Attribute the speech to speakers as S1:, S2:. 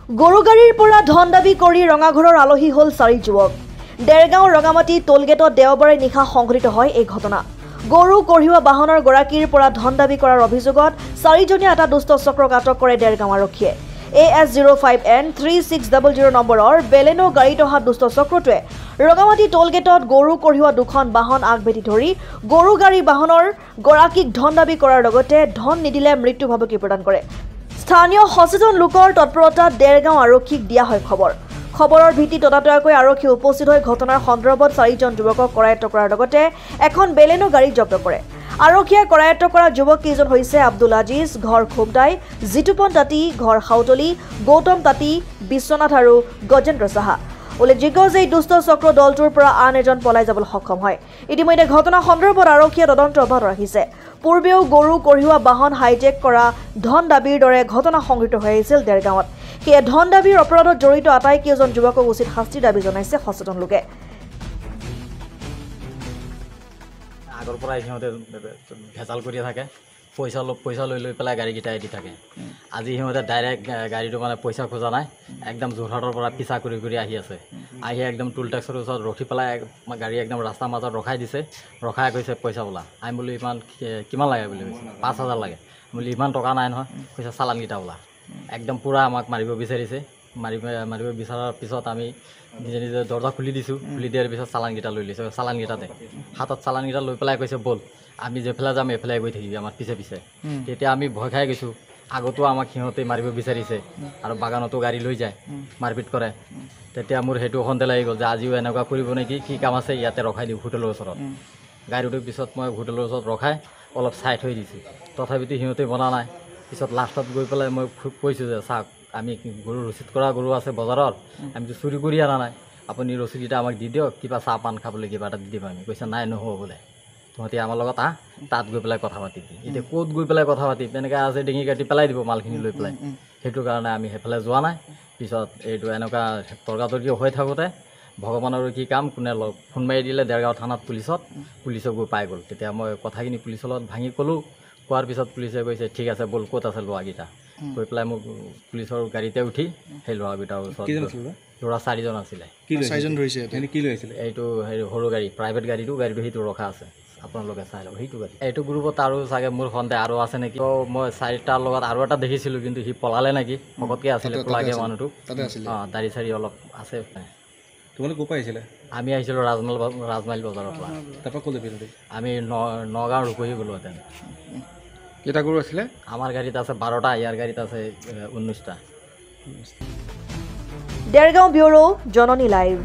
S1: গৰুগাড়ীৰ পৰা ধন দাবী কৰি ৰঙাঘৰৰ আলহী হ'ল 4 যুৱক। দেৰগাঁও ৰঙামাটি টোলগেটত দেওবাৰে নিশা সংঘটিত হয় এই ঘটনা। গৰু কঢ়িওৱা বাহনৰ গৰাকীৰ পৰা ধন দাবী কৰাৰ অভিযোগত 4জনীয়া এটা দুষ্ট চক্ৰক আটক কৰে দেৰগাঁও আৰক্ষীয়ে। AS05N3600 নম্বৰৰ বেলেনো গাড়ীত অহা দুষ্ট চক্ৰটোৱে ৰঙামাটি টোলগেটত গৰু কঢ়িওৱা দুখন বাহন আগভেটি ধৰি গৰু গাড়ী বাহনৰ গৰাকীক ধন দাবী কৰাৰ লগতে ধন নিদিলে মৃত্যু ভাবুকি প্ৰদান কৰে। স্থানীয় সচেতন লোকৰ তৎপৰতাত দেৰগাঁও আৰক্ষীক দিয়া হয় খবৰ। খবৰৰ ভিত্তিত ততাতৈয়াকৈ আৰক্ষী উপস্থিত হৈ ঘটনাৰ সন্দৰ্ভত 4জন যুৱকক কৰায়ত্ব কৰাৰ লগতে এখন বেলেনো গাড়ী জব্দ কৰে। আৰক্ষীয়ে কৰায়ত্ব কৰা যুৱক কেইজন হৈছে আব্দুল আজিজ, ঘৰ খুমদাই, জিতুপন তাঁতী, ঘৰ খাউতলি, গৌতম তাঁতী, বিশ্বনাথ আৰু গজেন্দ্ৰ সাহা। উল্লেখযোগ্য যে এই দুষ্ট চক্ৰ দলটোৰ পৰা আন এজন পলাই যাবলৈ সক্ষম হয়। ইতিমধ্যে ঘটনা সন্দৰ্ভত আৰক্ষীয়ে তদন্ত অব্যাহত ৰাখিছে। পূৰ্বেও গৰু কঢ়িওৱা বাহন হাইজেক কৰা ধন দাবীৰ দৰে ঘটনা সংঘটিত হৈ আহিছিল দেৰগাঁৱত। সেয়ে ধন দাবীৰ অপৰাধত জড়িত আটাইকেইজন যুৱকক উচিত শাস্তিৰ দাবী জনাইছে সচেতন লোকে।
S2: আগৰ পৰাই সিহঁতে ভেজাল কৰি থাকে, পইচা লৈ পেলাই গাড়ীকেইটা এৰি থাকে। আজি সিহঁতে ডাইৰেক্ট গাড়ীটো মানে পইচা খোজা নাই, একদম যোৰহাটৰ পৰা পিছা কৰি আহি আছে। আহি একদম টোল টেক্সৰ ওচৰত ৰখি পেলাই গাড়ী একদম ৰাস্তাৰ মাজত ৰখাই দিছে। ৰখাই কৈছে পইচা বোলা। আমি বোলো ইমান কিমান লাগে বুলি কৈছে, 5000 লাগে। বোলো ইমান টকা নাই নহয়, কৈছে চালানকেইটা বোলা। একদম পূৰা আমাক মাৰিব বিচাৰিছে। মাৰিব বিচৰাৰ পিছত আমি নিজে দৰ্জা খুলি দিছোঁ। খুলি দিয়াৰ পিছত চালানকেইটা লৈ লৈছে। চালানকেইটাতে হাতত চালানকেইটা লৈ পেলাই কৈছে ব'ল, আমি যেফালে যাম এইফালে গৈ থাকিবি আমাৰ পিছে। তেতিয়া আমি ভয় খাই গৈছোঁ। আগতো আমাক সিহঁতে মাৰিব বিচাৰিছে আৰু বাগানতো গাড়ী লৈ যায়, মাৰপিট কৰে। তেতিয়া মোৰ সেইটো সন্দেহ লাগি গ'ল যে আজিও এনেকুৱা কৰিব নেকি, কি কাম আছে ইয়াতে ৰখাই দিওঁ হোটেলৰ ওচৰত। গাড়ীটোৰ পিছত মই হোটেলৰ ওচৰত ৰখাই অলপ চাই থৈ দিছোঁ। তথাপিতো সিহঁতে বনা নাই। পিছত লাষ্টত গৈ পেলাই মই কৈছোঁ যে চাওক, আমি গৰু ৰচিদ কৰা গৰু আছে বজাৰত, আমিতো চুৰি কৰি অনা নাই, আপুনি ৰচিদকেইটা আমাক দি দিয়ক, কিবা চাহ পাণ খাবলৈ কিবা এটা দি দিম। আমি কৈছে নাই নহ'ব বোলে, তহঁতি আমাৰ লগত তাত গৈ পেলাই কথা পাতিবি। এতিয়া ক'ত গৈ পেলাই কথা পাতিম, তেনেকৈ আছে ডিঙি কাটি পেলাই দিব মালখিনি লৈ পেলাই। সেইটো কাৰণে আমি সেইফালে যোৱা নাই। পিছত এইটো এনেকুৱা তৰ্কাতৰ্কি হৈ থাকোঁতে ভগৱানৰো কি কাম, কোনে ফোন মাৰি দিলে দেৰগাঁও থানাত পুলিচক গৈ পাই গ'ল। তেতিয়া মই কথাখিনি পুলিচৰ লগত ভাঙি ক'লোঁ। কোৱাৰ পিছত পুলিচে কৈছে ঠিক আছে ব'ল, ক'ত আছে ল'ৰাকেইটা। গৈ পেলাই মোক পুলিচৰ গাড়ীতে উঠি সেই ল'ৰাকেইটাৰ ওচৰত, ল'ৰা 4জন আছিলে। এইটো সৰু গাড়ী, প্ৰাইভেট গাড়ীটো সেইটো ৰখা আছে, আপোনালোকে চাই লওক সেইটো গাড়ী। এইটো গ্ৰুপত আৰু চাগে মোৰ সন্দেহ আৰু আছে নেকি। মই 4টাৰ লগত আৰু এটা দেখিছিলোঁ, কিন্তু সি পলালে নেকি, শকতকৈ আছিলে পলাগে মানুহটো। দাড়ি চাৰি অলপ আছে।
S3: তোমালোক ক'ৰ পৰা আহিছিলে?
S2: আমি আহিছিলোঁ ৰাজমাইল বজাৰৰ পৰা।
S3: তাৰপৰা ক'লৈ গৈছিলে?
S2: আমি নগাঁও ৰূপহী গ'লোহেঁতেন।
S3: কেইটা গৰু আছিলে?
S2: আমাৰ গাড়ীত আছে 12টা, ইয়াৰ গাড়ীত আছে 19টা।
S1: দেৰগাঁও ব্যুৰো, জননী লাইভ।